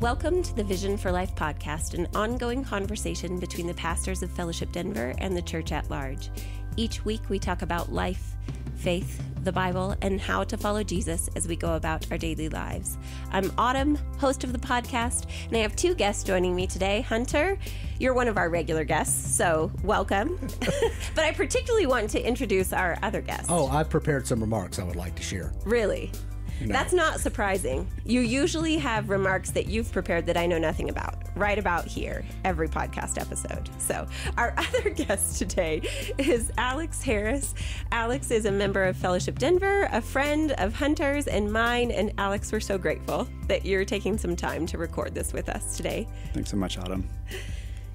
Welcome to the Vision for Life podcast, an ongoing conversation between the pastors of Fellowship Denver and the church at large. Each week we talk about life, faith, the Bible, and how to follow Jesus as we go about our daily lives. I'm Autumn, host of the podcast, and I have two guests joining me today. Hunter, you're one of our regular guests, so welcome. But I particularly want to introduce our other guest. Oh, I've prepared some remarks I would like to share. Really? No. That's not surprising. You usually have remarks that you've prepared that I know nothing about, right about here, every podcast episode. So our other guest today is Alex Harris. Alex is a member of Fellowship Denver, a friend of Hunter's and mine. And Alex, we're so grateful that you're taking some time to record this with us today. Thanks so much, Autumn.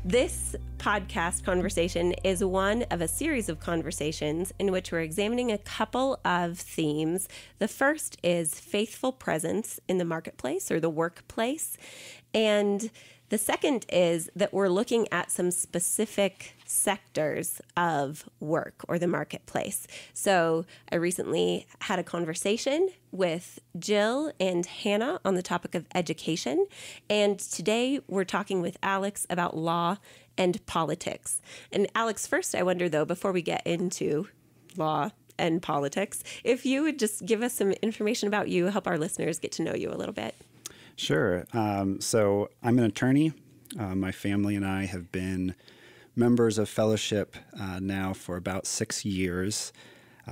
This podcast conversation is one of a series of conversations in which we're examining a couple of themes. The first is faithful presence in the marketplace or the workplace. And the second is that we're looking at some specific sectors of work or the marketplace. So I recently had a conversation with Jill and Hannah on the topic of education. And today we're talking with Alex about law and politics. And Alex, first I wonder though, before we get into law and politics, if you would just give us some information about you, help our listeners get to know you a little bit. Sure. So I'm an attorney. My family and I have been members of Fellowship now for about 6 years.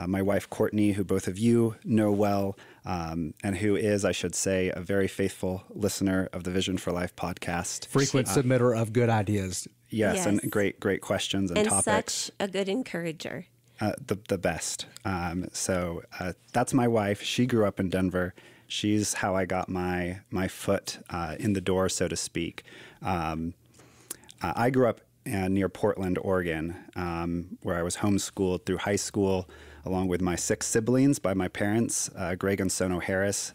My wife, Courtney, who both of you know well, and who is, I should say, a very faithful listener of the Vision for Life podcast. Frequent submitter of good ideas. Yes, and great questions and topics. Such a good encourager. The best. So that's my wife. She grew up in Denver. She's how I got my foot in the door, so to speak. I grew up near Portland, Oregon, where I was homeschooled through high school, along with my 6 siblings by my parents, Greg and Sono Harris,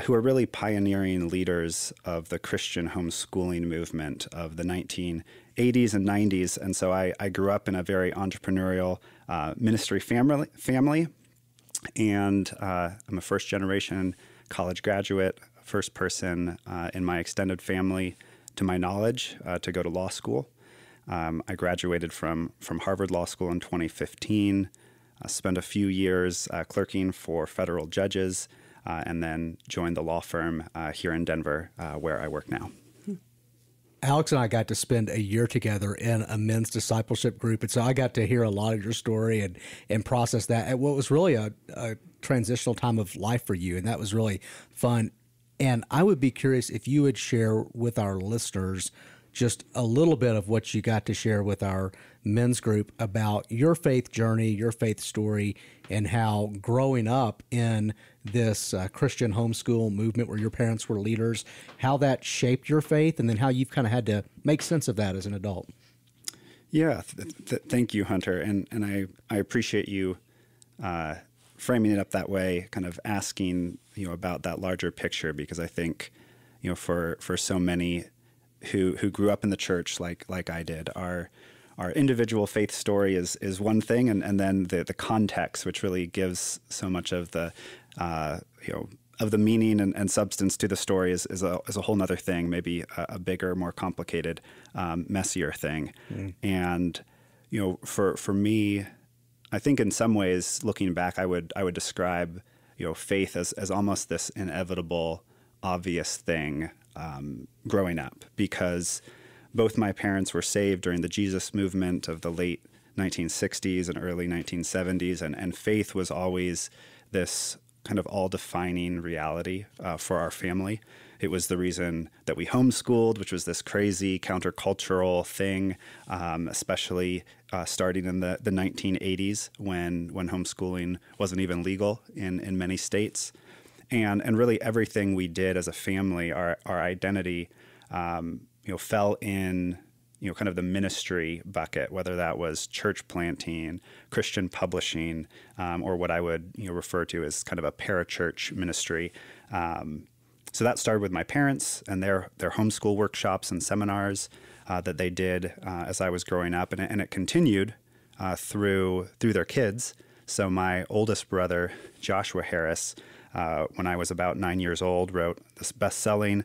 who are really pioneering leaders of the Christian homeschooling movement of the 1980s and 90s. And so I grew up in a very entrepreneurial ministry family. And I'm a first-generation college graduate, first person in my extended family, to my knowledge, to go to law school. I graduated from Harvard Law School in 2015, spent a few years clerking for federal judges, and then joined the law firm here in Denver, where I work now. Alex and I got to spend a year together in a men's discipleship group, and so I got to hear a lot of your story and process that at what was really a transitional time of life for you, and that was really fun. And I would be curious if you would share with our listeners just a little bit of what you got to share with our men's group about your faith journey, your faith story, and how growing up in this Christian homeschool movement where your parents were leaders, how that shaped your faith, and then how you've kind of had to make sense of that as an adult. Yeah, thank you, Hunter. And I appreciate you framing it up that way, kind of asking about that larger picture, because I think for so many who grew up in the church like I did, our individual faith story is one thing, and then the context, which really gives so much of the of the meaning and substance to the story is a whole nother thing, maybe a bigger, more complicated, messier thing. And for me, I think in some ways, looking back, I would describe faith as almost this inevitable, obvious thing growing up, because both my parents were saved during the Jesus movement of the late 1960s and early 1970s, and faith was always this kind of all-defining reality for our family. It was the reason that we homeschooled, which was this crazy countercultural thing, especially starting in the 1980s when homeschooling wasn't even legal in many states. And really everything we did as a family, our identity, fell in kind of the ministry bucket, whether that was church planting, Christian publishing, or what I would refer to as kind of a parachurch ministry. So that started with my parents and their homeschool workshops and seminars that they did as I was growing up, and it continued through their kids. So my oldest brother, Joshua Harris, when I was about 9 years old, wrote this best-selling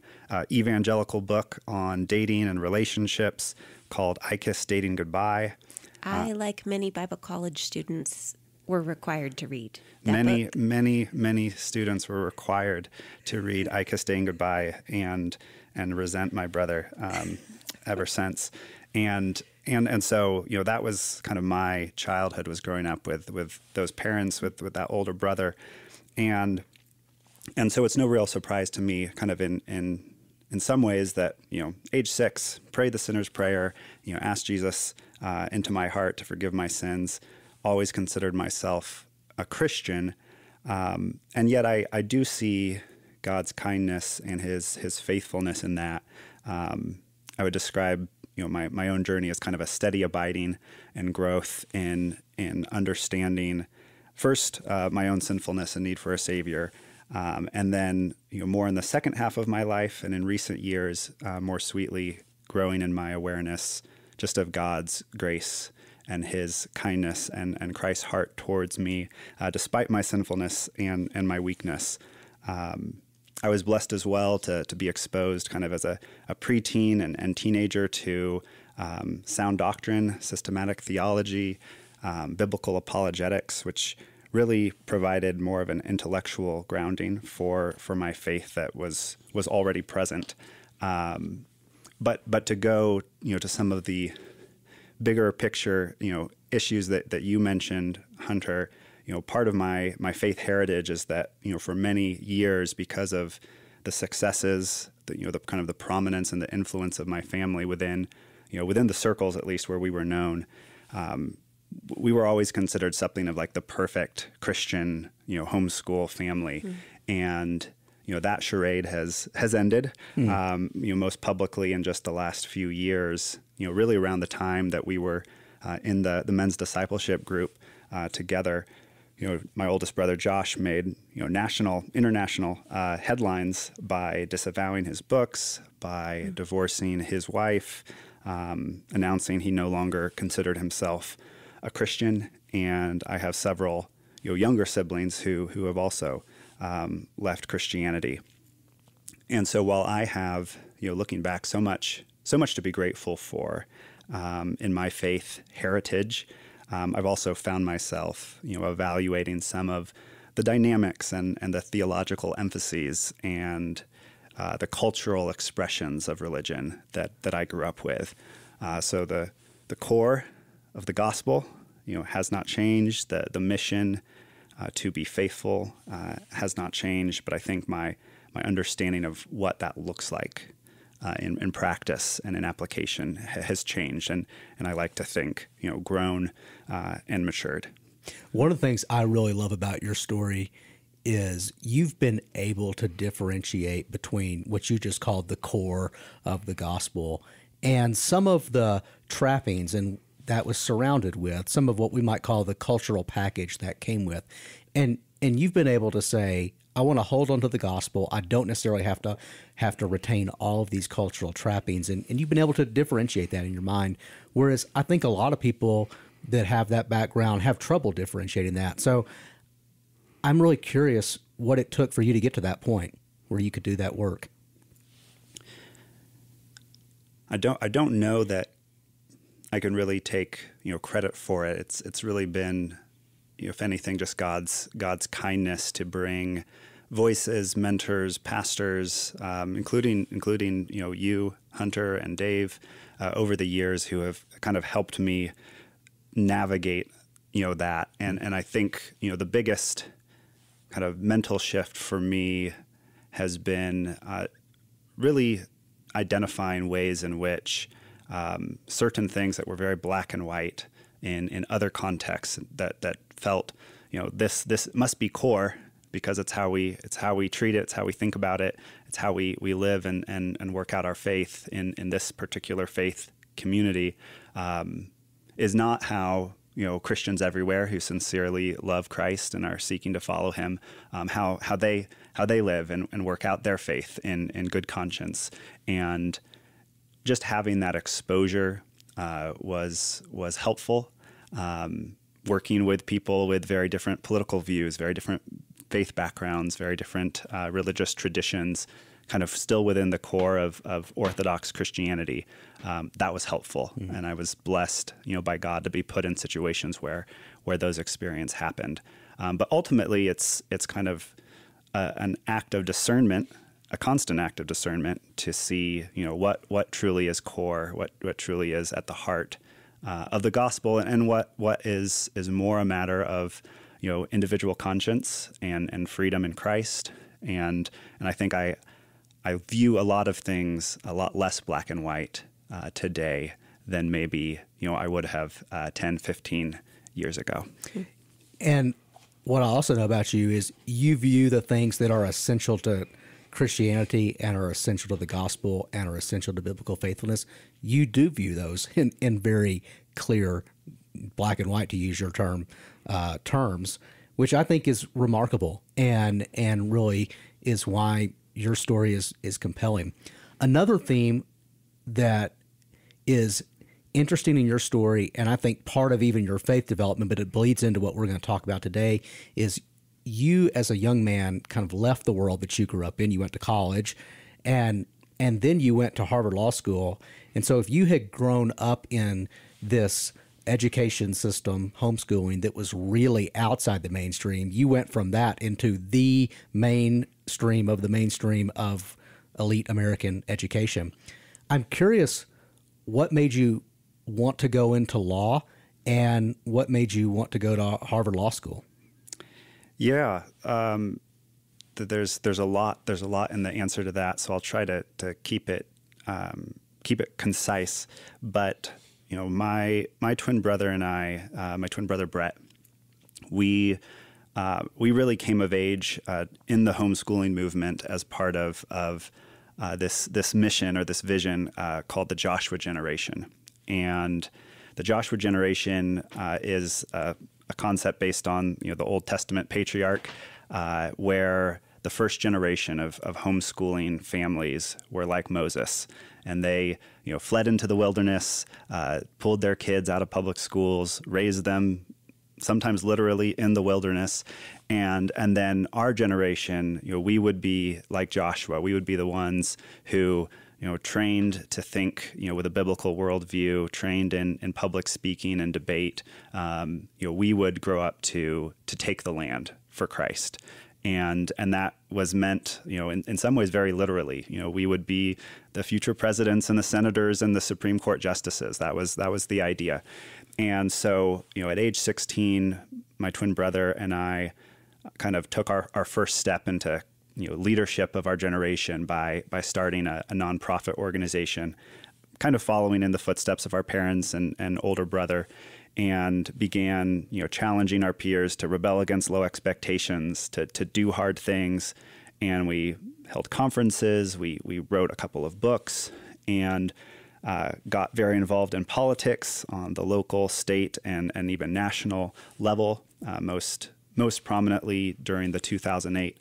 evangelical book on dating and relationships called I Kissed Dating Goodbye. I, like many Bible college students, were required to read that Many, book. many students were required to read I Kissed Dating Goodbye and resent my brother ever since. And so, that was kind of my childhood, was growing up with those parents, with that older brother. And so it's no real surprise to me, kind of in some ways, that, age 6, prayed the sinner's prayer, asked Jesus into my heart to forgive my sins, always considered myself a Christian. And yet I do see God's kindness and his faithfulness in that. I would describe, my own journey as kind of a steady abiding and growth in understanding first my own sinfulness and need for a Savior. And then, more in the second half of my life and in recent years, more sweetly growing in my awareness just of God's grace and his kindness and Christ's heart towards me, despite my sinfulness and my weakness. I was blessed as well to be exposed kind of as a preteen and teenager to sound doctrine, systematic theology, biblical apologetics, which really provided more of an intellectual grounding for my faith that was already present. But to go, to some of the bigger picture, issues that you mentioned, Hunter, part of my faith heritage is that, for many years, because of the successes, the kind of the prominence and the influence of my family within the circles, at least, where we were known, we were always considered something of like the perfect Christian, homeschool family. And, that charade has ended, most publicly in just the last few years, really around the time that we were in the men's discipleship group together. My oldest brother, Josh, made, international headlines by disavowing his books, by divorcing his wife, announcing he no longer considered himself a Christian. And I have several, younger siblings who have also left Christianity. And so while I have, looking back, so much to be grateful for in my faith heritage, I've also found myself, evaluating some of the dynamics and the theological emphases and the cultural expressions of religion that I grew up with. So the core of the gospel, has not changed. The mission to be faithful has not changed. But I think my understanding of what that looks like in practice and in application has changed, and I like to think, grown and matured. One of the things I really love about your story is you've been able to differentiate between what you just called the core of the gospel and some of the trappings and that was surrounded with, some of what we might call the cultural package that came with. And you've been able to say, I want to hold on to the gospel. I don't necessarily have to retain all of these cultural trappings. And you've been able to differentiate that in your mind. Whereas I think a lot of people that have that background have trouble differentiating that. So I'm really curious what it took for you to get to that point where you could do that work. I don't know that I can really take, credit for it. It's really been, if anything, just God's kindness to bring voices, mentors, pastors, including you, Hunter, and Dave, over the years, who have kind of helped me navigate that. And I think the biggest kind of mental shift for me has been really identifying ways in which certain things that were very black and white in other contexts that felt, this must be core because it's how we treat it, it's how we think about it, it's how we live and work out our faith in this particular faith community, is not how Christians everywhere who sincerely love Christ and are seeking to follow him, how they live and work out their faith in good conscience. And just having that exposure was helpful. Working with people with very different political views, very different faith backgrounds, very different religious traditions, kind of still within the core of Orthodox Christianity. That was helpful, and I was blessed, by God to be put in situations where those experiences happened. But ultimately, it's kind of an act of discernment, a constant act of discernment to see, what truly is core, what truly is at the heart of the gospel, and what is more a matter of, individual conscience and freedom in Christ. And I think I view a lot of things a lot less black and white today than maybe, I would have 10, 15 years ago. And what I also know about you is you view the things that are essential to Christianity and are essential to the gospel and are essential to biblical faithfulness. You do view those in very clear black and white, to use your terms, which I think is remarkable and really is why your story is compelling. Another theme that is interesting in your story, and I think part of even your faith development, but it bleeds into what we're going to talk about today, is you as a young man kind of left the world that you grew up in. You went to college, and then you went to Harvard Law School. And so if you had grown up in this education system, homeschooling, that was really outside the mainstream, you went from that into the mainstream of elite American education. I'm curious, what made you want to go into law, and what made you want to go to Harvard Law School? Yeah, there's a lot in the answer to that. So I'll try to keep it concise. But my twin brother and I, my twin brother Brett, we really came of age in the homeschooling movement as part of this mission or this vision called the Joshua Generation. And the Joshua Generation is a concept based on the Old Testament patriarch, where the first generation of homeschooling families were like Moses, and they fled into the wilderness, pulled their kids out of public schools, raised them sometimes literally in the wilderness, and then our generation, we would be like Joshua. We would be the ones who trained to think, with a biblical worldview, trained in public speaking and debate. We would grow up to take the land for Christ. And that was meant, in some ways very literally. We would be the future presidents and the senators and the Supreme Court justices. That was the idea. And so, at age 16, my twin brother and I kind of took our first step into leadership of our generation by starting a nonprofit organization, kind of following in the footsteps of our parents and older brother, and began challenging our peers to rebel against low expectations, to do hard things. And we held conferences, we wrote a couple of books, and got very involved in politics on the local, state, and even national level, most prominently during the 2008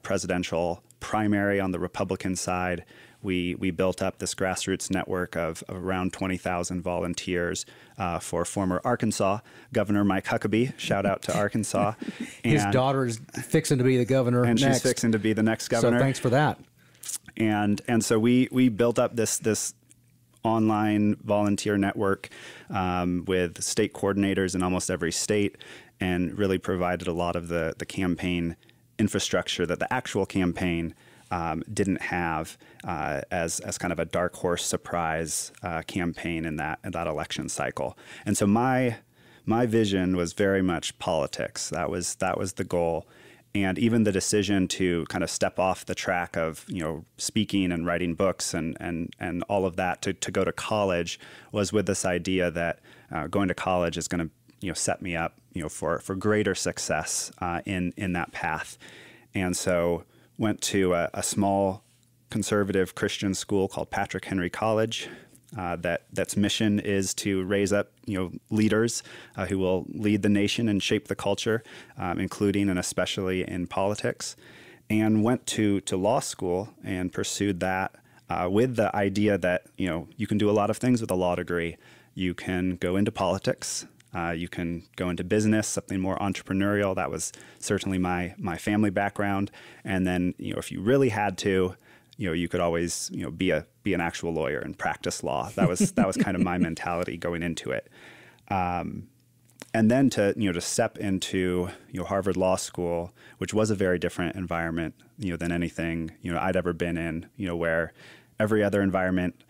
presidential primary on the Republican side. We built up this grassroots network of around 20,000 volunteers for former Arkansas Governor Mike Huckabee. Shout out to Arkansas. His daughter is fixing to be the governor and next. She's fixing to be the next governor. So thanks for that. And so we built up this online volunteer network with state coordinators in almost every state, and really provided a lot of the campaign infrastructure that the actual campaign didn't have as kind of a dark horse surprise campaign in that election cycle. And so my vision was very much politics. That was the goal. And even the decision to kind of step off the track of speaking and writing books and all of that to go to college was with this idea that going to college is going to set me up for greater success in that path. And so went to a small conservative Christian school called Patrick Henry College. That's mission is to raise up leaders who will lead the nation and shape the culture, including and especially in politics. And went to law school and pursued that with the idea that you can do a lot of things with a law degree. You can go into politics. You can go into business, something more entrepreneurial. That was certainly my family background. And then, if you really had to, you could always, be an actual lawyer and practice law. That was kind of my mentality going into it. And then to step into Harvard Law School, which was a very different environment than anything I'd ever been in. Where every other environment,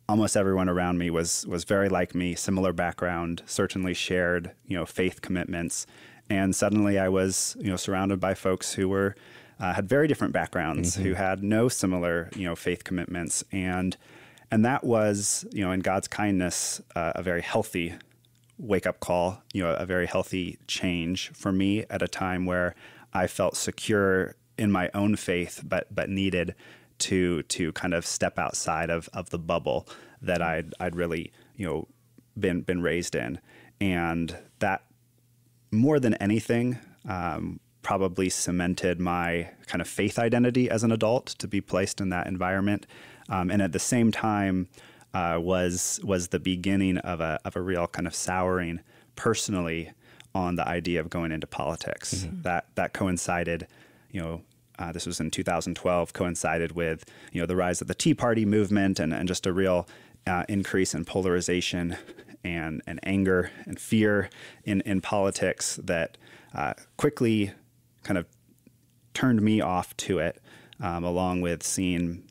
almost everyone around me was very like me, similar background, certainly shared faith commitments, and suddenly I was surrounded by folks who were had very different backgrounds, who had no similar faith commitments, and that was in God's kindness a very healthy wake-up call, a very healthy change for me at a time where I felt secure in my own faith, but needed to kind of step outside of the bubble that I'd really been raised in, and that more than anything probably cemented my kind of faith identity as an adult to be placed in that environment, and at the same time was the beginning of a real kind of souring personally on the idea of going into politics. That coincided, this was in 2012, coincided with the rise of the Tea Party movement and just a real increase in polarization and anger and fear in politics that quickly kind of turned me off to it, along with seeing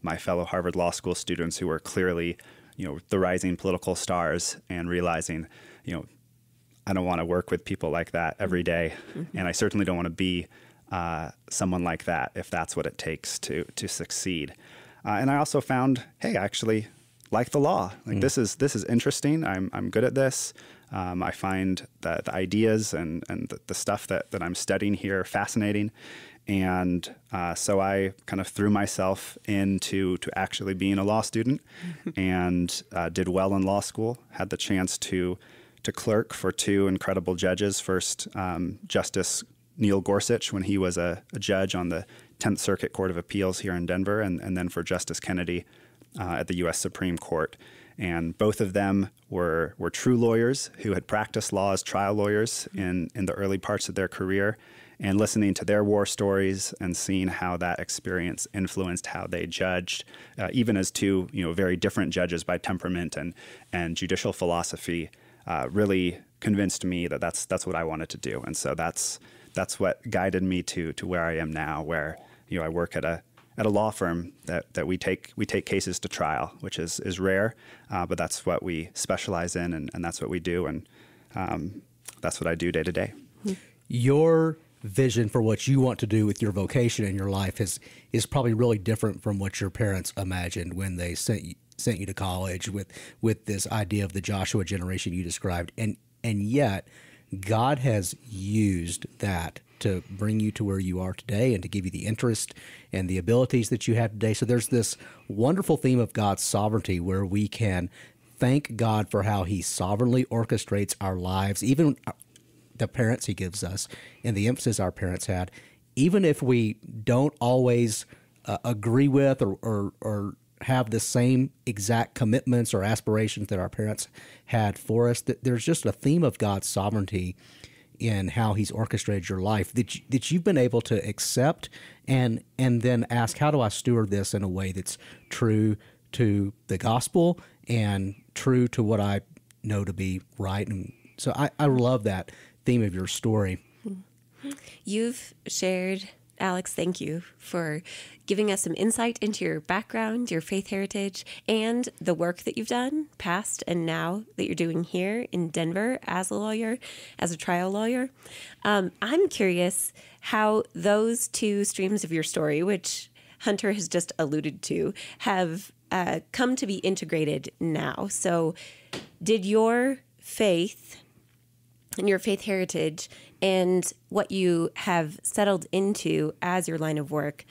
my fellow Harvard Law School students who were clearly, the rising political stars, and realizing, I don't want to work with people like that every day, and I certainly don't want to be someone like that if that's what it takes to succeed. And I also found, hey, I actually like the law. Like this is interesting. I'm good at this. I find the ideas and the stuff that I'm studying here fascinating. And so I kind of threw myself into actually being a law student and did well in law school, had the chance to clerk for two incredible judges. First, Justice Neil Gorsuch, when he was a judge on the 10th Circuit Court of Appeals here in Denver, and then for Justice Kennedy at the U.S. Supreme Court. And both of them were true lawyers who had practiced law as trial lawyers in the early parts of their career. And listening to their war stories and seeing how that experience influenced how they judged, even as two very different judges by temperament and judicial philosophy, really convinced me that that's what I wanted to do. And so that's what guided me to where I am now, where I work at a law firm that we take cases to trial, which is rare, but that's what we specialize in, and that's what we do, and that's what I do day to day. Your vision for what you want to do with your vocation in your life is probably really different from what your parents imagined when they sent you to college with this idea of the Joshua generation you described, and yet God has used that to bring you to where you are today and to give you the interest and the abilities that you have today. So there's this wonderful theme of God's sovereignty where we can thank God for how he sovereignly orchestrates our lives, even the parents he gives us and the emphasis our parents had, even if we don't always agree with or have the same exact commitments or aspirations that our parents had for us, that there's just a theme of God's sovereignty in how he's orchestrated your life that you've been able to accept and then ask, how do I steward this in a way that's true to the gospel and true to what I know to be right? And so I love that theme of your story. You've shared, Alex, thank you for giving us some insight into your background, your faith heritage, and the work that you've done, past and now, that you're doing here in Denver as a lawyer, as a trial lawyer. I'm curious how those two streams of your story, which Hunter has just alluded to, have come to be integrated now. So did your faith and your faith heritage and what you have settled into as your line of work,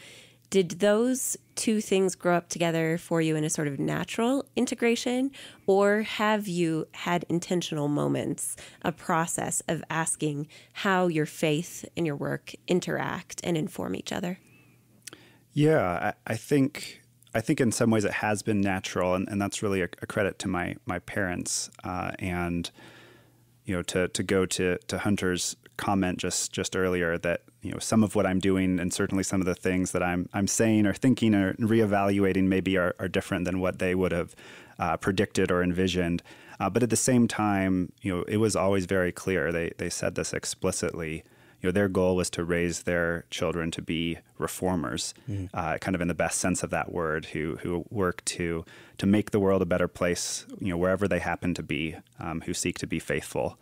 did those two things grow up together for you in a sort of natural integration, or have you had intentional moments, a process of asking how your faith and your work interact and inform each other? Yeah, I think I think in some ways it has been natural, and that's really a credit to my parents. And to go to Hunter's comment just earlier, that some of what I'm doing, and certainly some of the things that I'm saying or thinking or reevaluating maybe are different than what they would have predicted or envisioned. But at the same time, it was always very clear. They said this explicitly. Their goal was to raise their children to be reformers, kind of in the best sense of that word, who work to make the world a better place, wherever they happen to be, who seek to be faithful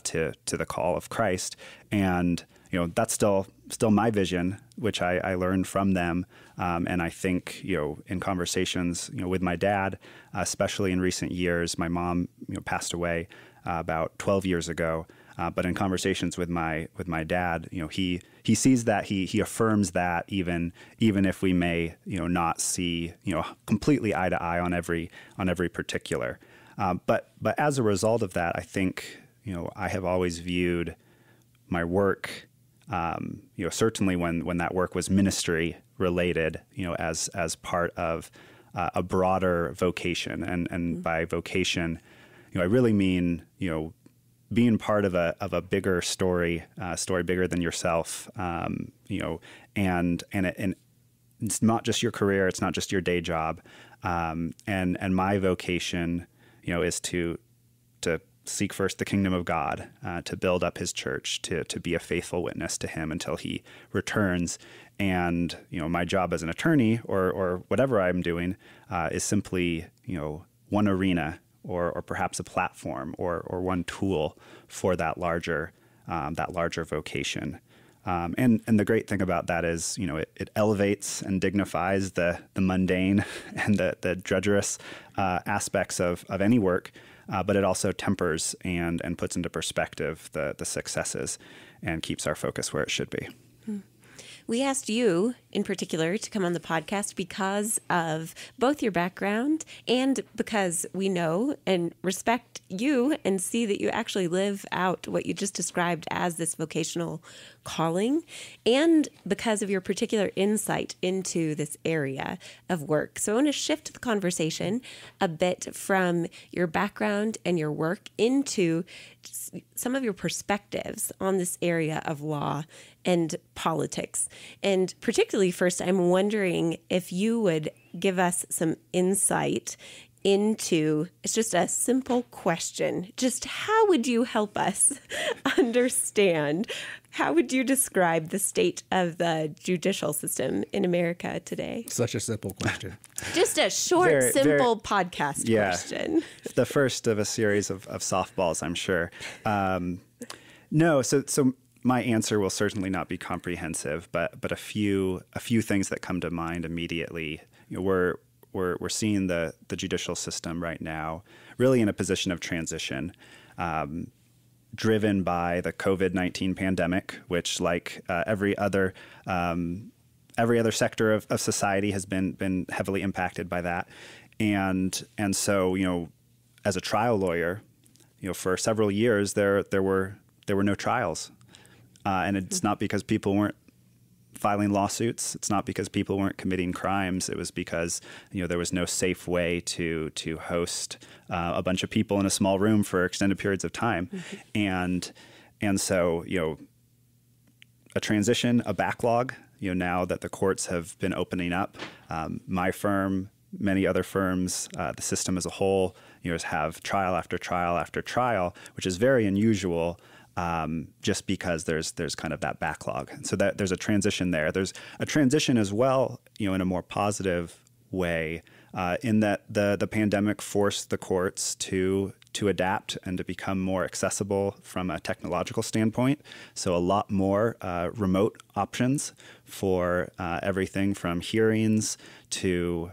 to the call of Christ. And that's still my vision, which I learned from them. And I think in conversations with my dad, especially in recent years, my mom passed away about 12 years ago. But in conversations with my dad, he sees that, he affirms that, even if we may not see completely eye to eye on every particular. But as a result of that, I think I have always viewed my work, certainly when that work was ministry related, as part of a broader vocation, and by vocation, I really mean being part of a bigger story bigger than yourself, and it's not just your career, it's not just your day job, and my vocation, is to seek first the kingdom of God, to build up His church, to be a faithful witness to Him until He returns. And my job as an attorney or whatever I'm doing is simply one arena, or perhaps a platform, or one tool for that larger vocation. And the great thing about that is, it elevates and dignifies the mundane and the drudgerous aspects of any work, but it also tempers and puts into perspective the successes and keeps our focus where it should be. We asked you in particular to come on the podcast because of both your background and because we know and respect you and see that you actually live out what you just described as this vocational calling, and because of your particular insight into this area of work. So I want to shift the conversation a bit from your background and your work into some of your perspectives on this area of law and politics. And particularly first, I'm wondering if you would give us some insight into, it's just a simple question, just how would you help us understand, how would you describe the state of the judicial system in America today? Such a simple question. Just a short, simple podcast question. The first of a series of softballs, I'm sure. No, so my answer will certainly not be comprehensive, but a few things that come to mind immediately. We're seeing the judicial system right now really in a position of transition, driven by the COVID-19 pandemic, which, like every other sector of society, has been heavily impacted by that. And so, as a trial lawyer, for several years there were no trials, and it's not because people weren't filing lawsuits. It's not because people weren't committing crimes. It was because there was no safe way to host a bunch of people in a small room for extended periods of time, and so a transition, a backlog. Now that the courts have been opening up, my firm, many other firms, the system as a whole, have trial after trial after trial, which is very unusual. Just because there's kind of that backlog. So that there's a transition there. There's a transition as well, in a more positive way, in that the pandemic forced the courts to adapt and to become more accessible from a technological standpoint. So a lot more remote options for everything from hearings to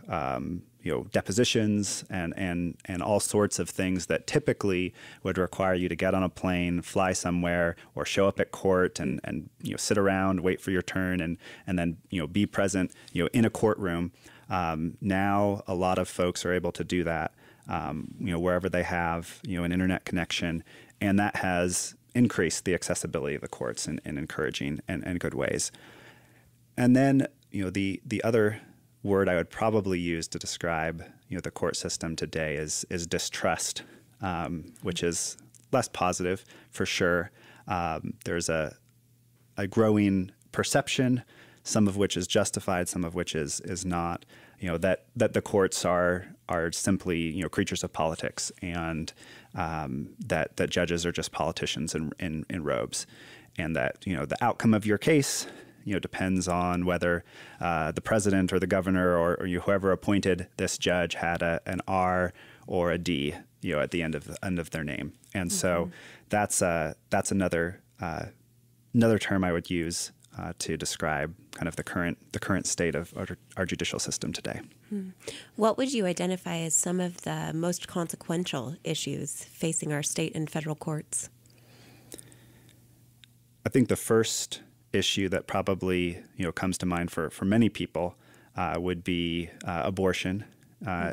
depositions and all sorts of things that typically would require you to get on a plane, fly somewhere, or show up at court and sit around, wait for your turn, and then be present in a courtroom. Now a lot of folks are able to do that wherever they have an internet connection, and that has increased the accessibility of the courts in encouraging and good ways. And then the other word I would probably use to describe the court system today is distrust, which is less positive for sure. There's a growing perception, some of which is justified, some of which is not. That the courts are simply creatures of politics, and that judges are just politicians in robes, and that the outcome of your case depends on whether the president or the governor or whoever appointed this judge had an R or a D at the end of their name. And so that's another term I would use to describe kind of the current state of our judicial system today. What would you identify as some of the most consequential issues facing our state and federal courts? I think the first issue that probably comes to mind for many people would be abortion.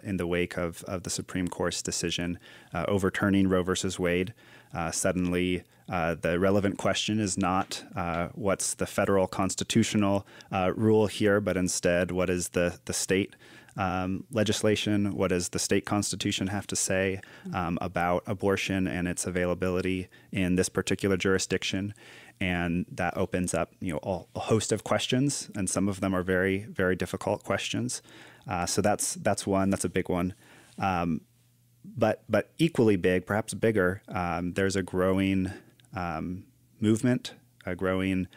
In the wake of the Supreme Court's decision overturning Roe versus Wade, suddenly the relevant question is not what's the federal constitutional rule here, but instead what is the state legislation, what does the state constitution have to say about abortion and its availability in this particular jurisdiction. And that opens up a host of questions, and some of them are very, very difficult questions. So that's one. That's a big one. But equally big, perhaps bigger, there's a growing movement, a growing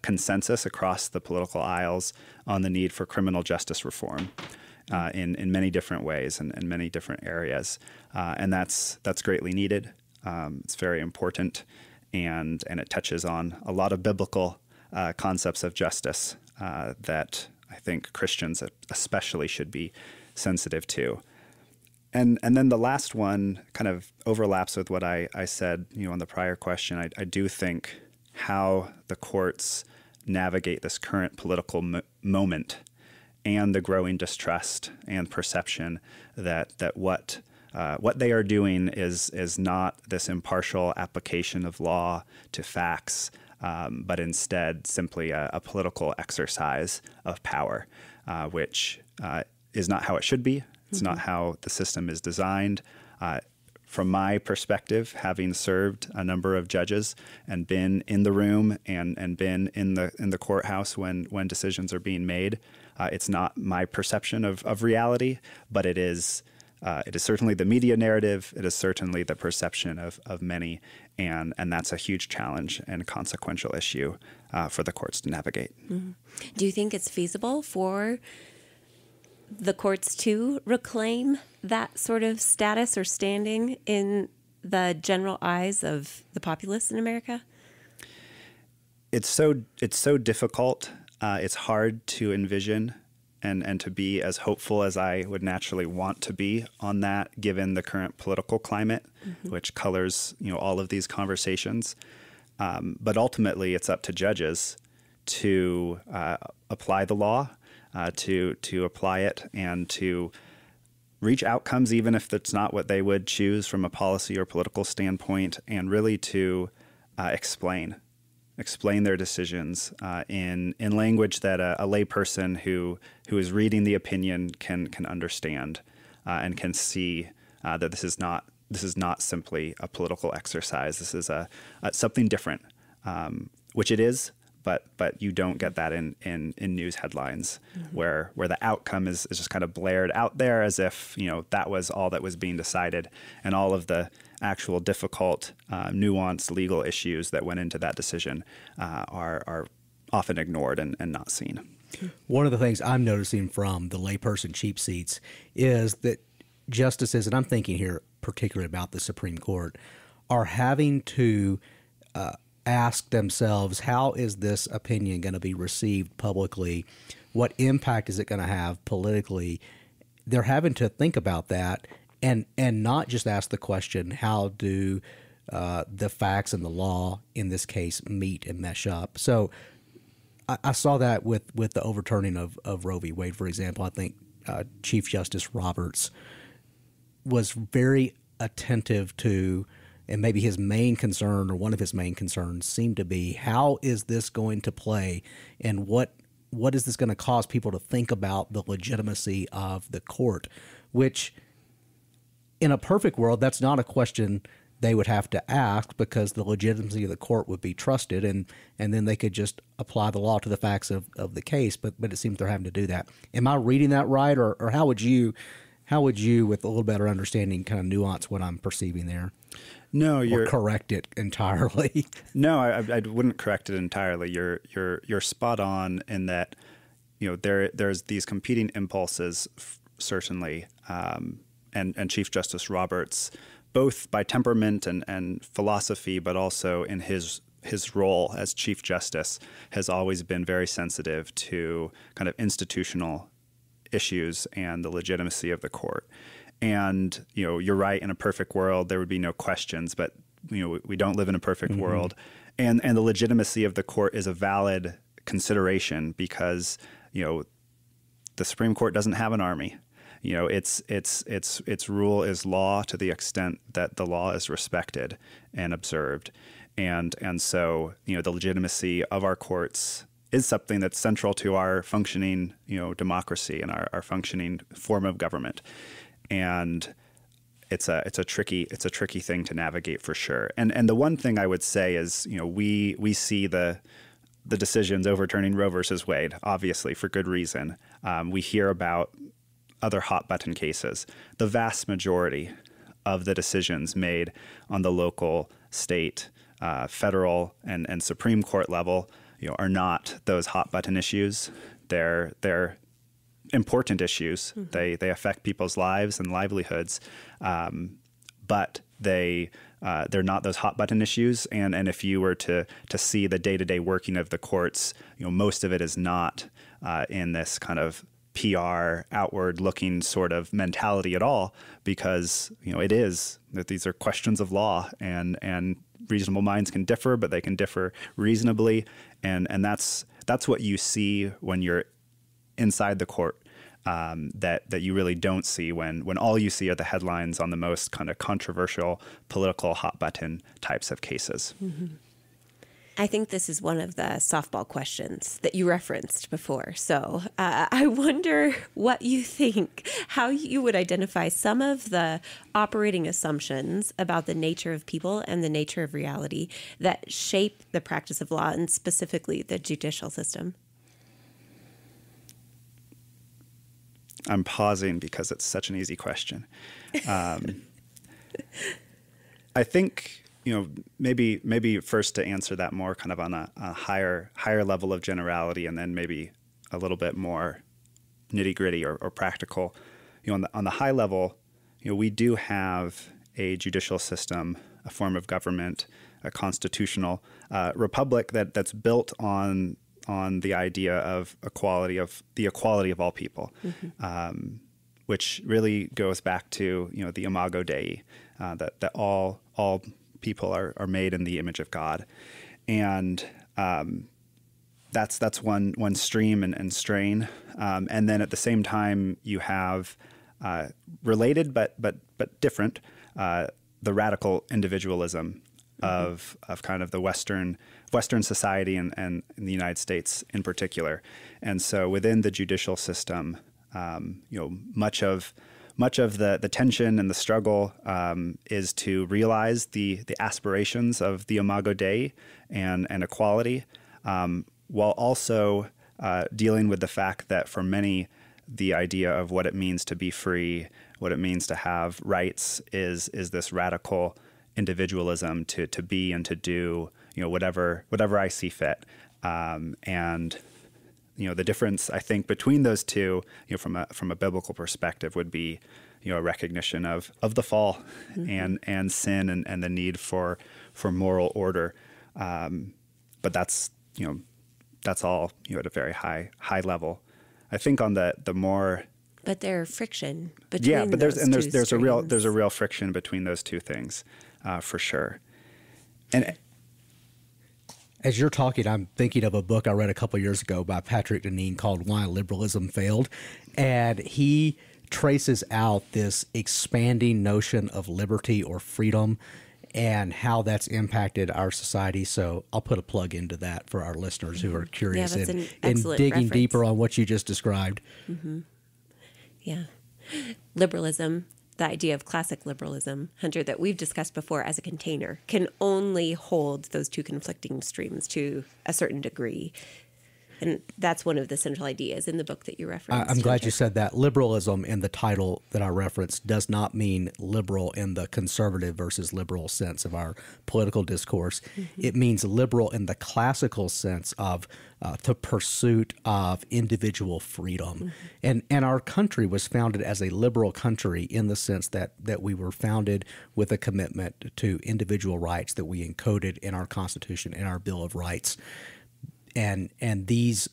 consensus across the political aisles on the need for criminal justice reform in many different ways and in many different areas. And that's greatly needed. It's very important, and it touches on a lot of biblical concepts of justice that I think Christians especially should be sensitive to. And then the last one kind of overlaps with what I said, on the prior question. I do think how the courts navigate this current political moment and the growing distrust and perception that what they are doing is not this impartial application of law to facts, but instead simply a political exercise of power, which is not how it should be. It's not how the system is designed. From my perspective, having served a number of judges and been in the room and been in the courthouse when decisions are being made, it's not my perception of reality, but it is certainly the media narrative. It is certainly the perception of many, and that's a huge challenge and consequential issue for the courts to navigate. Mm-hmm. Do you think it's feasible for the courts to reclaim that sort of status or standing in the general eyes of the populace in America? It's so difficult. It's hard to envision and to be as hopeful as I would naturally want to be on that, given the current political climate, which colors all of these conversations. But ultimately, it's up to judges to apply the law, to apply it, and to reach outcomes, even if that's not what they would choose from a policy or political standpoint, and really to explain their decisions in language that a layperson who is reading the opinion can understand and can see that this is not simply a political exercise. This is something different, which it is. But you don't get that in news headlines, where the outcome is just kind of blared out there as if that was all that was being decided, and all of the actual difficult, nuanced legal issues that went into that decision are often ignored and not seen. One of the things I'm noticing from the layperson cheap seats is that justices, and I'm thinking here particularly about the Supreme Court, are having to ask themselves, how is this opinion going to be received publicly? What impact is it going to have politically? They're having to think about that and not just ask the question, how do the facts and the law in this case meet and mesh up? So I saw that with the overturning of Roe v. Wade, for example. I think Chief Justice Roberts was very attentive to, and maybe his main concern, or one of his main concerns, seemed to be, how is this going to play, and what what is this going to cause people to think about the legitimacy of the court, which in a perfect world, that's not a question they would have to ask because the legitimacy of the court would be trusted, and then they could just apply the law to the facts of the case. But it seems they're having to do that. Am I reading that right, or how would you, with a little better understanding, kind of nuance what I'm perceiving there? No, or correct it entirely. No, I wouldn't correct it entirely. You're spot on in that, there's these competing impulses, certainly, and Chief Justice Roberts, both by temperament and philosophy, but also in his role as Chief Justice, has always been very sensitive to kind of institutional issues and the legitimacy of the court. And, you're right, in a perfect world, there would be no questions, but, we don't live in a perfect world. And the legitimacy of the court is a valid consideration because, the Supreme Court doesn't have an army. Its rule is law to the extent that the law is respected and observed. And so, the legitimacy of our courts is something that's central to our functioning, democracy and our functioning form of government. And it's a tricky thing to navigate for sure. And the one thing I would say is, we see the decisions overturning Roe versus Wade, obviously for good reason. We hear about other hot button cases. The vast majority of the decisions made on the local, state, federal, and Supreme Court level, are not those hot button issues. They're important issues. Mm-hmm. They affect people's lives and livelihoods, but they're not those hot button issues. And if you were to see the day-to-day working of the courts, most of it is not in this kind of PR, outward-looking sort of mentality at all, because it is that these are questions of law, and reasonable minds can differ, but they can differ reasonably, and that's what you see when you're inside the court, that you really don't see when all you see are the headlines on the most kind of controversial, political, hot-button types of cases. Mm-hmm. I think this is one of the softball questions that you referenced before. So I wonder what you think, how you would identify some of the operating assumptions about the nature of people and the nature of reality that shape the practice of law, and specifically the judicial system. I'm pausing because it's such an easy question. I think... maybe first to answer that more kind of on a higher level of generality, and then maybe a little bit more nitty gritty or practical. On the high level, we do have a judicial system, a form of government, a constitutional republic that's built on the idea of the equality of all people, mm-hmm. Which really goes back to the Imago Dei, that all people are made in the image of God, and that's one stream and strain. And then at the same time, you have related but different the radical individualism of kind of the Western society and in the United States in particular. And so within the judicial system, much of the tension and the struggle is to realize the aspirations of the Imago Dei and equality, while also dealing with the fact that for many, the idea of what it means to be free, what it means to have rights, is this radical individualism to be and to do whatever I see fit, and the difference, I think, between those two, from a biblical perspective, would be, a recognition of the fall, mm-hmm. and sin and the need for moral order. But that's all at a very high level. I think on the more. But there's friction between there's a real friction between those two things, for sure. And as you're talking, I'm thinking of a book I read a couple years ago by Patrick Deneen called Why Liberalism Failed. And he traces out this expanding notion of liberty or freedom and how that's impacted our society. So I'll put a plug into that for our listeners who are curious that's and, an and excellent digging reference. deeper on what you just described. Yeah. Liberalism, the idea of classic liberalism, Hunter, that we've discussed before as a container, can only hold those two conflicting streams to a certain degree. And that's one of the central ideas in the book that you referenced. I'm glad Hunter. you said that. Liberalism in the title that I referenced does not mean liberal in the conservative versus liberal sense of our political discourse. It means liberal in the classical sense of the pursuit of individual freedom. And our country was founded as a liberal country in the sense that we were founded with a commitment to individual rights that we encoded in our Constitution, in our Bill of Rights. And these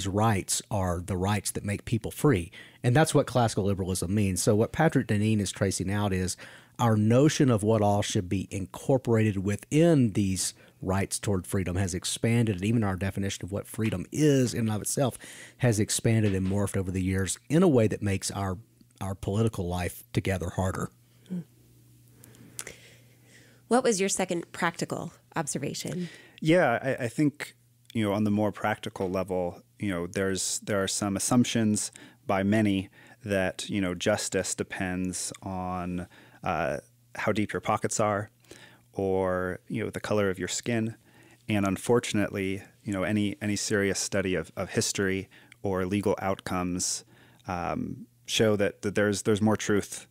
rights are the rights that make people free. And that's what classical liberalism means. So what Patrick Deneen is tracing out is our notion of what all should be incorporated within these rights toward freedom has expanded, and even our definition of what freedom is in and of itself has expanded and morphed over the years in a way that makes our political life together harder. What was your second practical observation? Yeah, I think, on the more practical level, there are some assumptions by many that, justice depends on how deep your pockets are or, the color of your skin. And unfortunately, any serious study of history or legal outcomes show that there's more truth,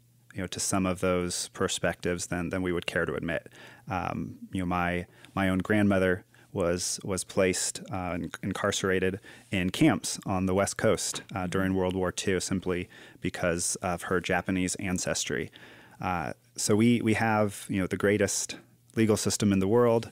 to some of those perspectives than we would care to admit. My own grandmother was placed incarcerated in camps on the West Coast during World War II simply because of her Japanese ancestry. So we have the greatest legal system in the world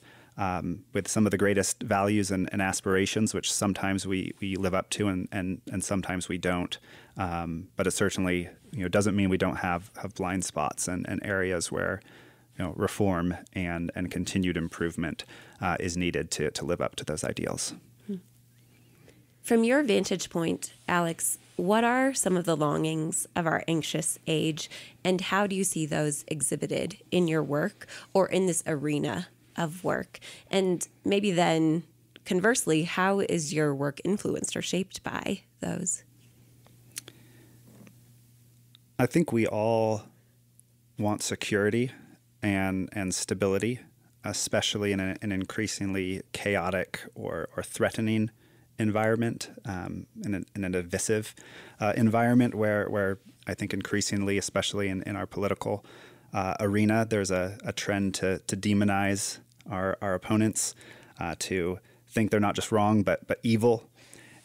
with some of the greatest values and aspirations, which sometimes we live up to and sometimes we don't. But it certainly doesn't mean we don't have blind spots and areas where reform and continued improvement is needed to live up to those ideals. From your vantage point, Alex, what are some of the longings of our anxious age, and how do you see those exhibited in your work or in this arena of work? And maybe then, conversely, how is your work influenced or shaped by those? I think we all want security and stability, especially in an increasingly chaotic or threatening environment, in a divisive environment where I think increasingly, especially in our political arena, there's a trend to demonize our opponents, to think they're not just wrong but evil,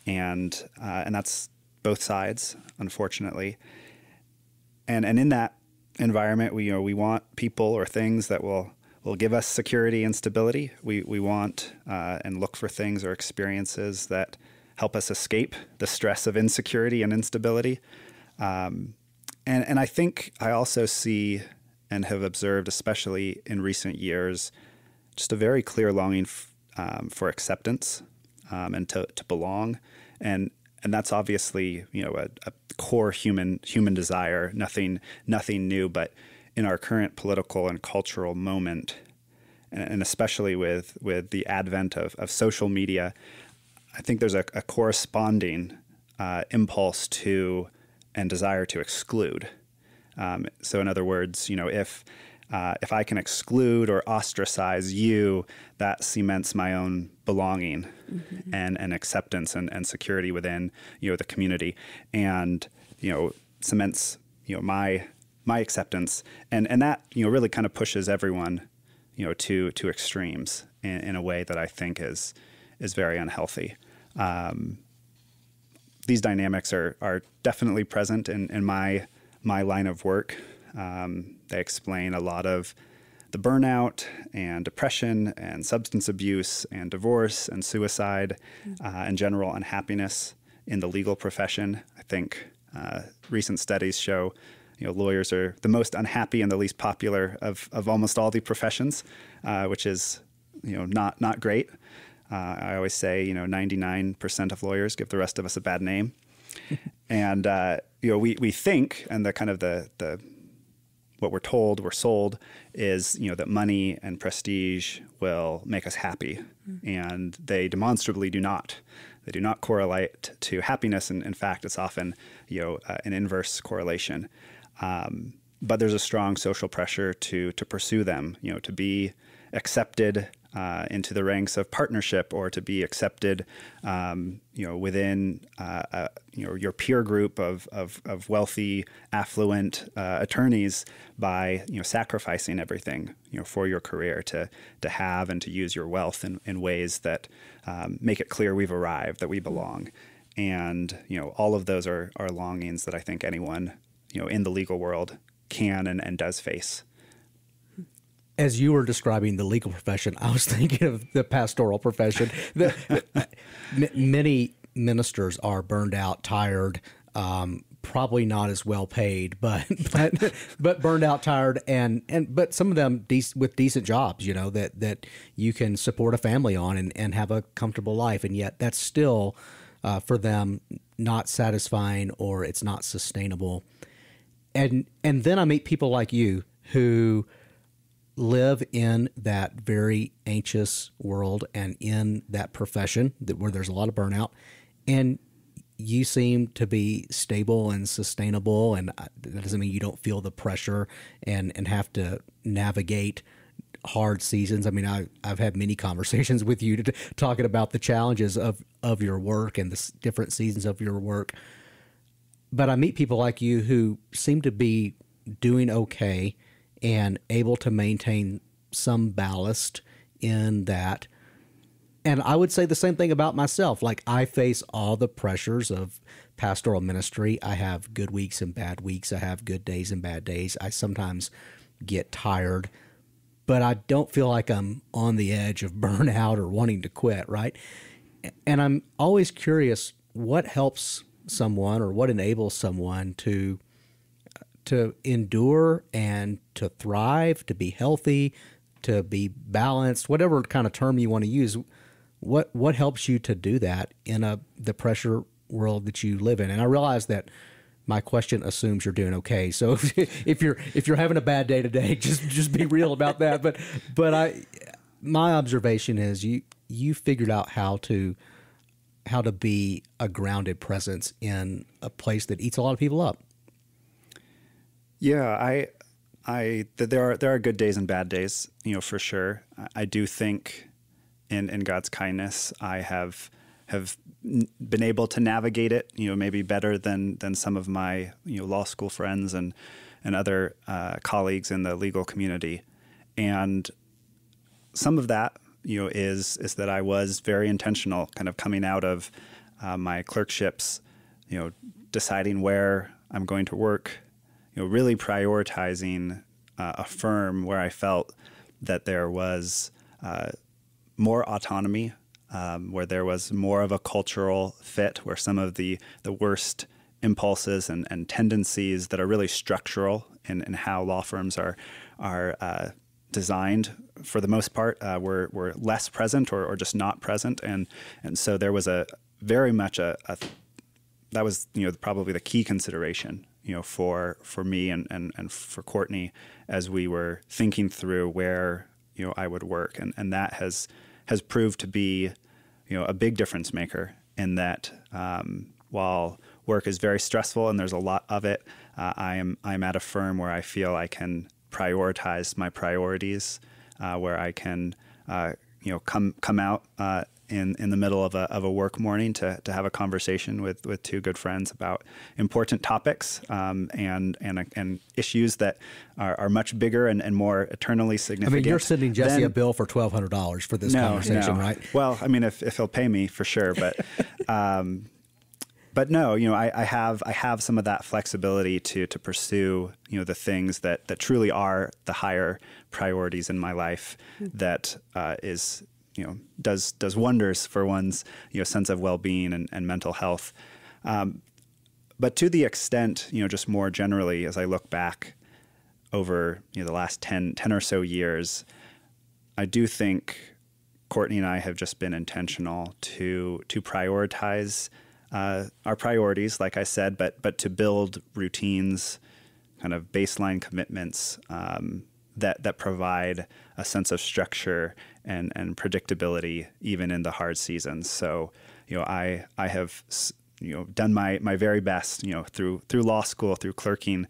and that's both sides, unfortunately. And in that environment, we want people or things that will give us security and stability. We want and look for things or experiences that help us escape the stress of insecurity and instability. And I think I also see and have observed, especially in recent years, just a very clear longing for acceptance and to belong. And that's obviously a core human desire, nothing new. But in our current political and cultural moment, and especially with the advent of social media, I think there's a corresponding impulse to and desire to exclude. So in other words, if I can exclude or ostracize you, that cements my own belonging and acceptance and security within the community, and cements my acceptance, and that really kind of pushes everyone to extremes in a way that I think is very unhealthy. These dynamics are definitely present in my line of work. They explain a lot of the burnout and depression and substance abuse and divorce and suicide and general unhappiness in the legal profession. I think recent studies show lawyers are the most unhappy and the least popular of almost all the professions, which is not great. I always say 99% of lawyers give the rest of us a bad name. And we think, and the kind of the what we're told, we're sold, is that money and prestige will make us happy, and they demonstrably do not. They do not correlate to happiness, and in fact, it's often an inverse correlation. But there's a strong social pressure to pursue them, to be accepted into the ranks of partnership, or to be accepted, within your peer group of wealthy, affluent attorneys by sacrificing everything for your career to have and to use your wealth in ways that make it clear we've arrived, that we belong, and all of those are longings that I think anyone in the legal world can and does face. As you were describing the legal profession, I was thinking of the pastoral profession. Many ministers are burned out, tired, probably not as well paid, but burned out, tired, but some of them with decent jobs, that you can support a family on and have a comfortable life, and yet that's still for them not satisfying, or it's not sustainable. And then I meet people like you who live in that very anxious world and in that profession where there's a lot of burnout, and you seem to be stable and sustainable, and that doesn't mean you don't feel the pressure and have to navigate hard seasons. I mean, I've had many conversations with you talking about the challenges of your work and the different seasons of your work. But I meet people like you who seem to be doing okay and able to maintain some ballast in that. And I would say the same thing about myself. Like, I face all the pressures of pastoral ministry. I have good weeks and bad weeks. I have good days and bad days. I sometimes get tired, but I don't feel like I'm on the edge of burnout or wanting to quit, right? And I'm always curious, what helps someone, or what enables someone to endure and to thrive, to be healthy, to be balanced, whatever kind of term you want to use. What helps you to do that in the pressure world that you live in? And I realize that my question assumes you're doing okay. So if you're having a bad day today, just be real about that. But my observation is you figured out how to be a grounded presence in a place that eats a lot of people up. Yeah, there are good days and bad days, for sure. I do think in God's kindness, I have been able to navigate it, maybe better than some of my law school friends and other colleagues in the legal community. And some of that, is that I was very intentional, kind of coming out of my clerkships, deciding where I'm going to work, really prioritizing a firm where I felt that there was more autonomy, where there was more of a cultural fit, where some of the worst impulses and tendencies that are really structural in how law firms are designed, for the most part, were less present or just not present, and so there was a very much that was probably the key consideration for me and for Courtney as we were thinking through where I would work, and that has proved to be a big difference maker in that while work is very stressful and there's a lot of it, I'm at a firm where I feel I can prioritize my priorities, where I can come out in the middle of a work morning to have a conversation with two good friends about important topics and issues that are much bigger and more eternally significant. I mean, you're sending Jesse a bill for $1,200 for this conversation, right? Well, I mean, if he'll pay me, for sure, but but no, I have some of that flexibility to pursue the things that truly are the higher priorities in my life. That is. Does wonders for one's sense of well-being and mental health. But to the extent, just more generally, as I look back over the last 10 or so years, I do think Courtney and I have just been intentional to prioritize our priorities, like I said, but to build routines kind of baseline commitments that provide a sense of structure and predictability even in the hard seasons. So, I have done my very best, through law school, through clerking,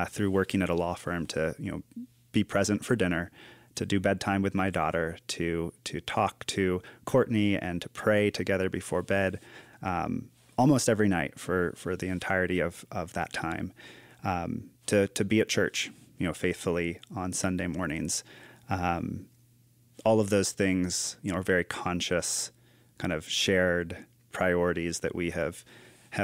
through working at a law firm to be present for dinner, to do bedtime with my daughter, to talk to Courtney, and to pray together before bed, almost every night for the entirety of that time, to be at church, faithfully on Sunday mornings. All of those things, are very conscious, kind of shared priorities that we have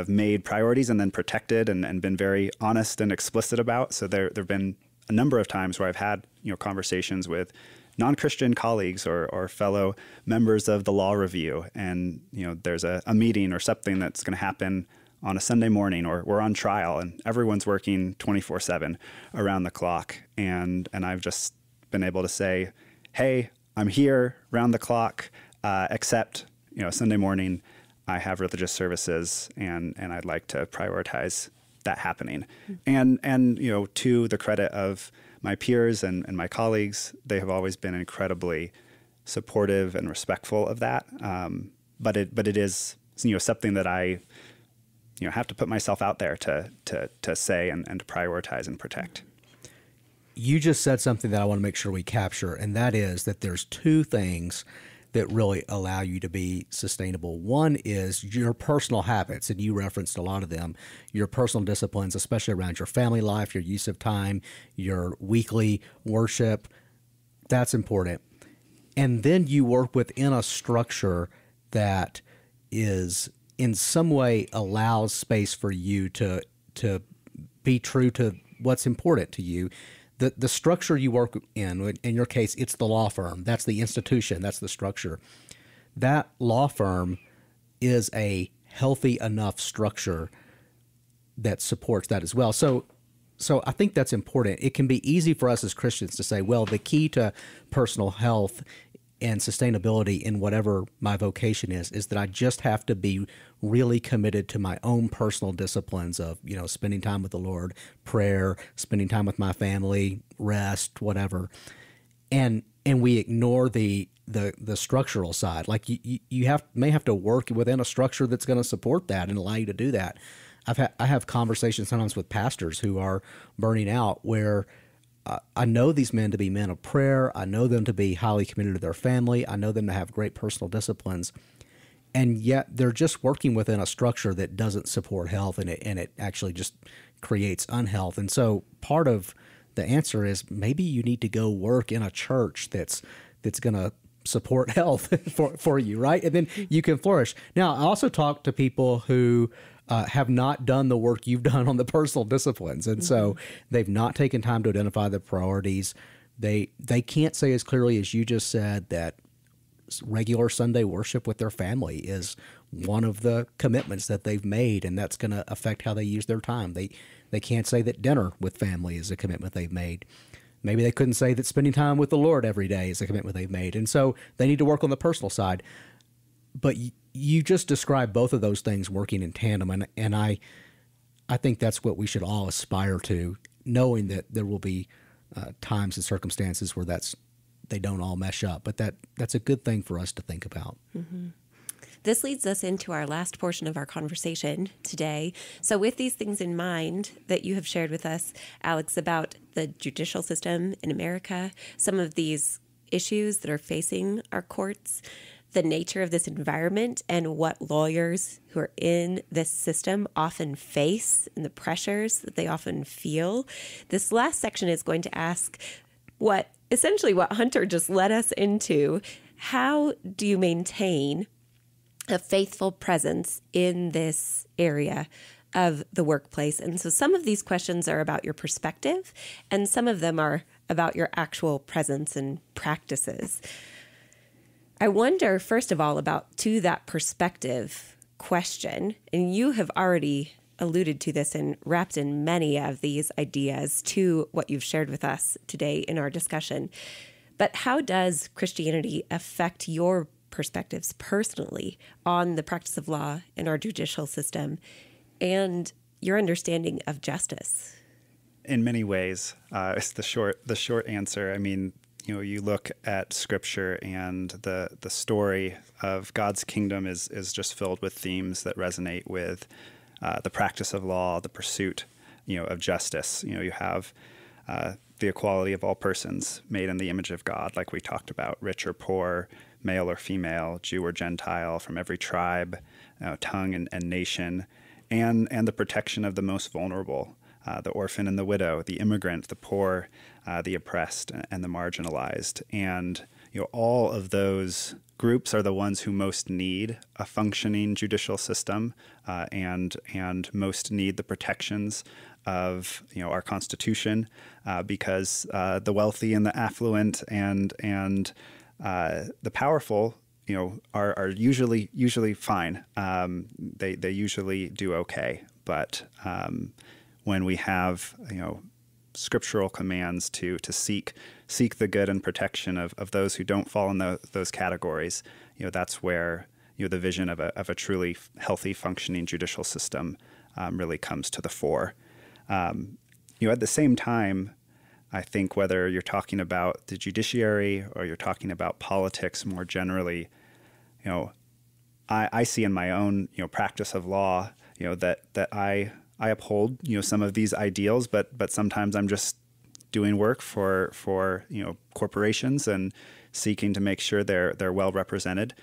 made priorities and then protected and been very honest and explicit about. So there have been a number of times where I've had, conversations with non-Christian colleagues or fellow members of the law review. And, there's a meeting or something that's going to happen on a Sunday morning, or we're on trial and everyone's working 24/7 around the clock. And I've just been able to say, hey, I'm here round the clock, except, Sunday morning I have religious services and I'd like to prioritize that happening. And to the credit of my peers and my colleagues, they have always been incredibly supportive and respectful of that. But it is, something that I, have to put myself out there to say and to prioritize and protect. You just said something that I want to make sure we capture, and that is that there's two things that really allow you to be sustainable. One is your personal habits, and you referenced a lot of them, your personal disciplines, especially around your family life, your use of time, your weekly worship. That's important. And then you work within a structure that is in some way allows space for you to be true to what's important to you. The structure you work in your case, it's the law firm. That's the institution. That's the structure. That law firm is a healthy enough structure that supports that as well. So I think that's important. It can be easy for us as Christians to say, well, the key to personal health and sustainability in whatever my vocation is that I just have to be really committed to my own personal disciplines of, spending time with the Lord, prayer, spending time with my family, rest, whatever. And we ignore the structural side. Like you may have to work within a structure that's going to support that and allow you to do that. I have conversations sometimes with pastors who are burning out where I know these men to be men of prayer. I know them to be highly committed to their family. I know them to have great personal disciplines. And yet they're just working within a structure that doesn't support health, and it actually just creates unhealth. And so part of the answer is maybe you need to go work in a church that's going to support health for you, right? And then you can flourish. Now, I also talk to people who have not done the work you've done on the personal disciplines. And so they've not taken time to identify the priorities. They can't say as clearly as you just said that regular Sunday worship with their family is one of the commitments that they've made, and that's going to affect how they use their time. They can't say that dinner with family is a commitment they've made. Maybe they couldn't say that spending time with the Lord every day is a commitment they've made. And so they need to work on the personal side. But you just described both of those things working in tandem, and I think that's what we should all aspire to, knowing that there will be times and circumstances where they don't all mesh up. But that's a good thing for us to think about. Mm-hmm. This leads us into our last portion of our conversation today. So with these things in mind that you have shared with us, Alex, about the judicial system in America, some of these issues that are facing our courts, the nature of this environment and what lawyers who are in this system often face and the pressures that they often feel, this last section is going to ask what Hunter just led us into. How do you maintain a faithful presence in this area of the workplace? And so some of these questions are about your perspective, and some of them are about your actual presence and practices. I wonder, first of all, to that perspective question, and you have already alluded to this and wrapped in many of these ideas to what you've shared with us today in our discussion. But how does Christianity affect your perspectives personally on the practice of law in our judicial system and your understanding of justice? in many ways, it's the short answer. I mean, you look at Scripture, and the story of God's kingdom is just filled with themes that resonate with the practice of law, the pursuit, of justice. You have the equality of all persons made in the image of God, like we talked about, rich or poor, male or female, Jew or Gentile, from every tribe, tongue and nation, and the protection of the most vulnerable, the orphan and the widow, the immigrant, the poor, the oppressed, and the marginalized. And all of those groups are the ones who most need a functioning judicial system, and most need the protections of our Constitution, because the wealthy and the affluent and the powerful are usually fine. They usually do okay, but when we have scriptural commands to seek the good and protection of those who don't fall in those categories, that's where the vision of a truly healthy, functioning judicial system really comes to the fore. At the same time, I think whether you're talking about the judiciary or you're talking about politics more generally, I see in my own practice of law, that I uphold some of these ideals, but sometimes I'm just doing work for corporations and seeking to make sure they're well represented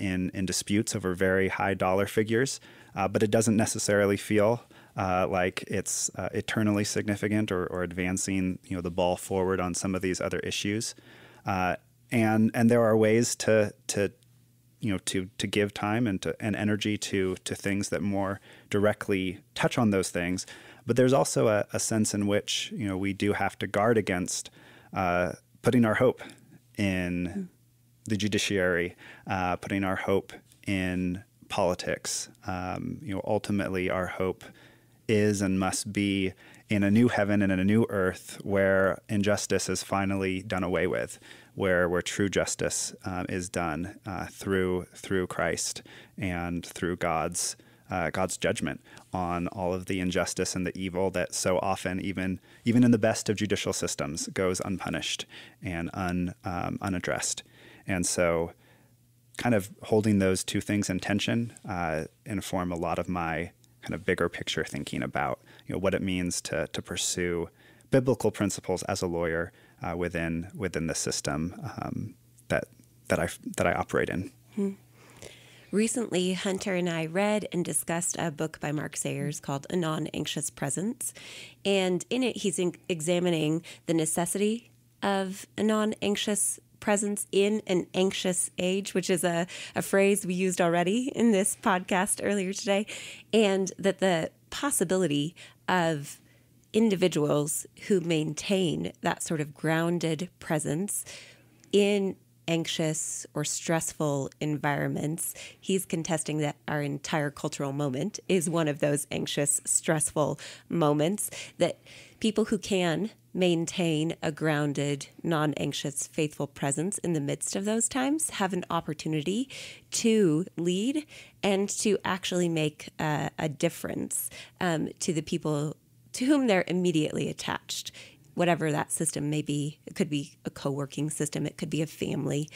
in disputes over very high dollar figures, but it doesn't necessarily feel like it's eternally significant or advancing the ball forward on some of these other issues, and there are ways to give time and energy to things that more directly touch on those things. But there's also a sense in which we do have to guard against putting our hope in the judiciary, putting our hope in politics. Ultimately, our hope is and must be in a new heaven and in a new earth where injustice is finally done away with, where true justice is done through Christ and through God's judgment on all of the injustice and the evil that so often, even in the best of judicial systems, goes unpunished and unaddressed. And so kind of holding those two things in tension inform a lot of my kind of bigger picture thinking about what it means to pursue biblical principles as a lawyer within the system that I operate in. Hmm. Recently, Hunter and I read and discussed a book by Mark Sayers called A Non-Anxious Presence. And in it, he's examining the necessity of a non-anxious presence in an anxious age, which is a phrase we used already in this podcast earlier today, and that the possibility of individuals who maintain that sort of grounded presence in anxious or stressful environments. He's contesting that our entire cultural moment is one of those anxious, stressful moments, that people who can maintain a grounded, non-anxious, faithful presence in the midst of those times have an opportunity to lead and to actually make a difference to the people to whom they're immediately attached. Whatever that system may be. It could be a co-working system. It could be a family.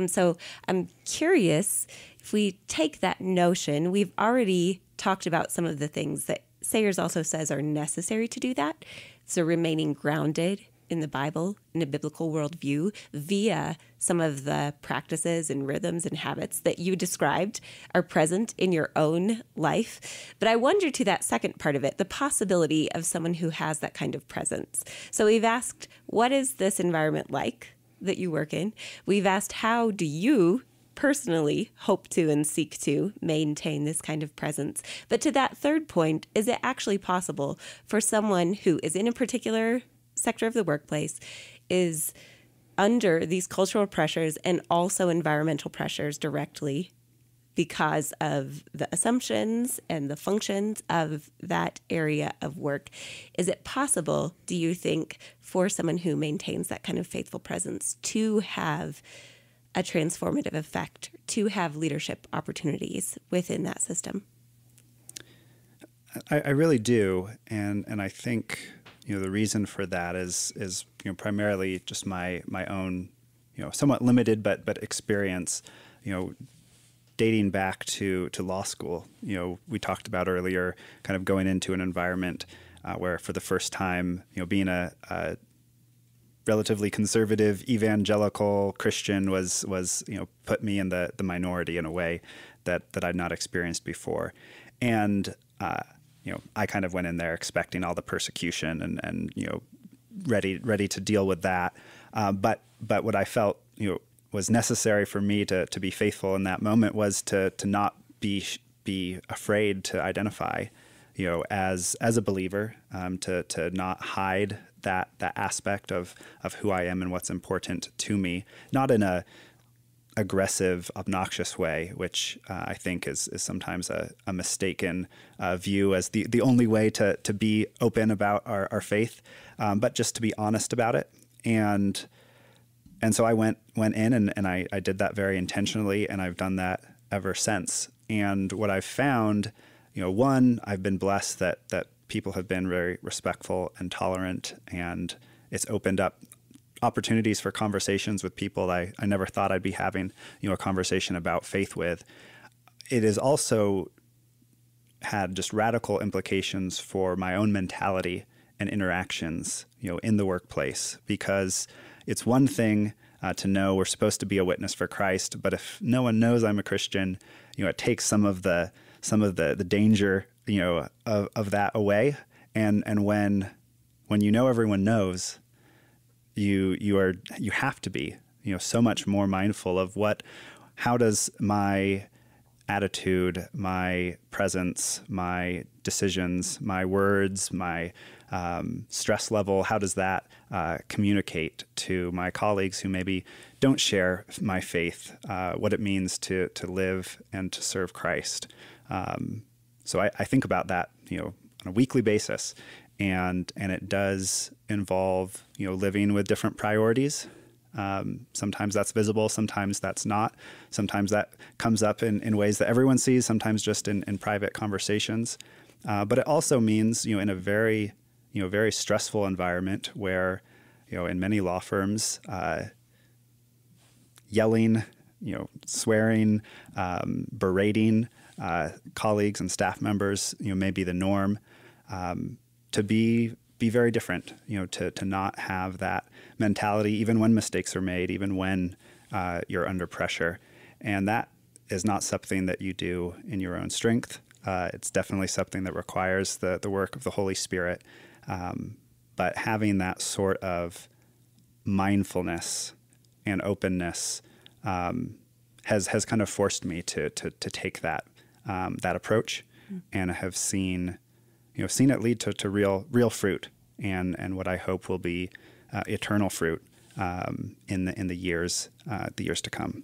So I'm curious, if we take that notion, we've already talked about some of the things that Sayers also says are necessary to do that. So remaining grounded in the Bible, in a biblical worldview, via some of the practices and rhythms and habits that you described are present in your own life. But I wonder, to that second part of it, the possibility of someone who has that kind of presence. So we've asked, what is this environment like that you work in? We've asked, how do you personally hope to and seek to maintain this kind of presence? But to that third point, is it actually possible for someone who is in a particular sector of the workplace, is under these cultural pressures and also environmental pressures directly because of the assumptions and the functions of that area of work? Is it possible, do you think, for someone who maintains that kind of faithful presence to have a transformative effect, to have leadership opportunities within that system? I really do. And I think the reason for that is primarily just my own, somewhat limited but experience, dating back to law school. We talked about earlier, kind of going into an environment where for the first time, being a relatively conservative evangelical Christian was put me in the minority in a way that I'd not experienced before. And I kind of went in there expecting all the persecution and ready to deal with that. But what I felt was necessary for me to be faithful in that moment was to not be afraid to identify as a believer, to not hide that aspect of who I am and what's important to me, not in a aggressive, obnoxious way, which I think is sometimes a mistaken view as the only way to be open about our faith, but just to be honest about it. And so I went in and I did that very intentionally, and I've done that ever since. And what I've found, one, I've been blessed that people have been very respectful and tolerant, and it's opened up opportunities for conversations with people I never thought I'd be having, a conversation about faith with. It has also had just radical implications for my own mentality and interactions, in the workplace, because it's one thing to know we're supposed to be a witness for Christ, but if no one knows I'm a Christian, it takes some of the danger, of that away. And when everyone knows, you have to be, so much more mindful of how does my attitude, my presence, my decisions, my words, my stress level, how does that communicate to my colleagues who maybe don't share my faith, what it means to live and to serve Christ. So I think about that, on a weekly basis, and it does involve, living with different priorities. Sometimes that's visible, sometimes that's not. Sometimes that comes up in ways that everyone sees, sometimes just in private conversations. But it also means, in a very, very stressful environment where, in many law firms, yelling, swearing, berating colleagues and staff members, may be the norm. To be very different, to not have that mentality, even when mistakes are made, even when you're under pressure. And that is not something that you do in your own strength. It's definitely something that requires the work of the Holy Spirit. But having that sort of mindfulness and openness has kind of forced me to take that approach, and I have seen it lead to real fruit, and what I hope will be eternal fruit in the years to come.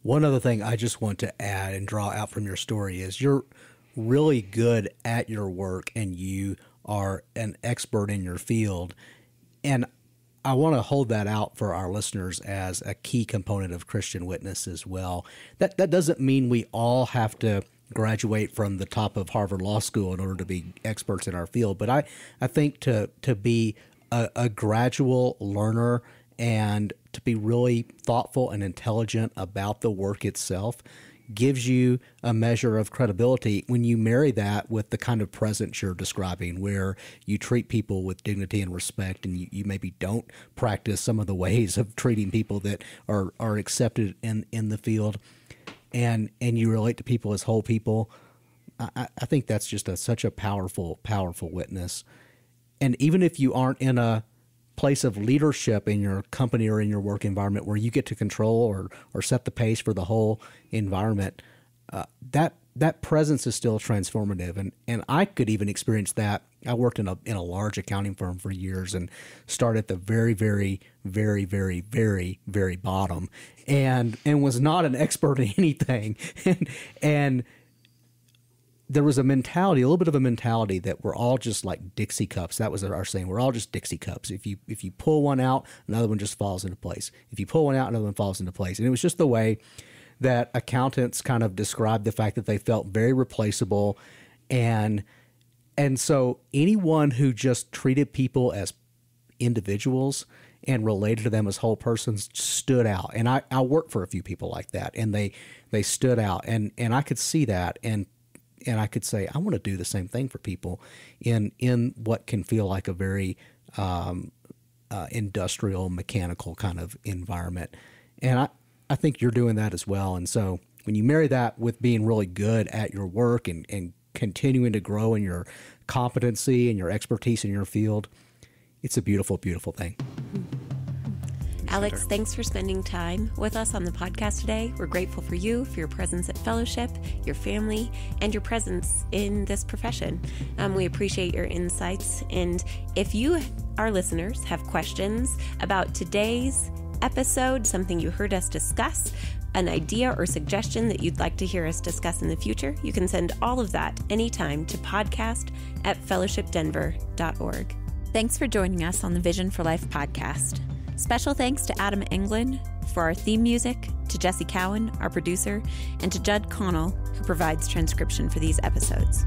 One other thing I just want to add and draw out from your story is you're really good at your work, and you are an expert in your field, and I want to hold that out for our listeners as a key component of Christian witness as well. That doesn't mean we all have to graduate from the top of Harvard Law School in order to be experts in our field. But I think to be a gradual learner and to be really thoughtful and intelligent about the work itself gives you a measure of credibility when you marry that with the kind of presence you're describing, where you treat people with dignity and respect, and you maybe don't practice some of the ways of treating people that are accepted in the field, and you relate to people as whole people. I think that's just such a powerful witness. And even if you aren't in a place of leadership in your company or in your work environment where you get to control or set the pace for the whole environment, that presence is still transformative. And I could even experience that. I worked in a large accounting firm for years and started at the very, very, very, very, very, very bottom, and was not an expert in anything. and there was a little bit of a mentality that we're all just like Dixie cups. That was our saying. We're all just Dixie cups. If you pull one out, another one just falls into place. If you pull one out, another one falls into place. And it was just the way that accountants kind of described the fact that they felt very replaceable, and And so anyone who just treated people as individuals and related to them as whole persons stood out. And I worked for a few people like that, and they stood out. And I could see that, and I could say, I want to do the same thing for people in what can feel like a very industrial, mechanical kind of environment. And I think you're doing that as well. And so when you marry that with being really good at your work and continuing to grow in your competency and your expertise in your field, it's a beautiful, beautiful thing. Alex, thanks for spending time with us on the podcast today. We're grateful for you, for your presence at Fellowship, your family, and your presence in this profession. We appreciate your insights. And if you, our listeners, have questions about today's episode, something you heard us discuss, an idea or suggestion that you'd like to hear us discuss in the future, you can send all of that anytime to podcast@fellowshipdenver.org. Thanks for joining us on the Vision for Life podcast. Special thanks to Adam Englund for our theme music, to Jesse Cowan, our producer, and to Judd Connell, who provides transcription for these episodes.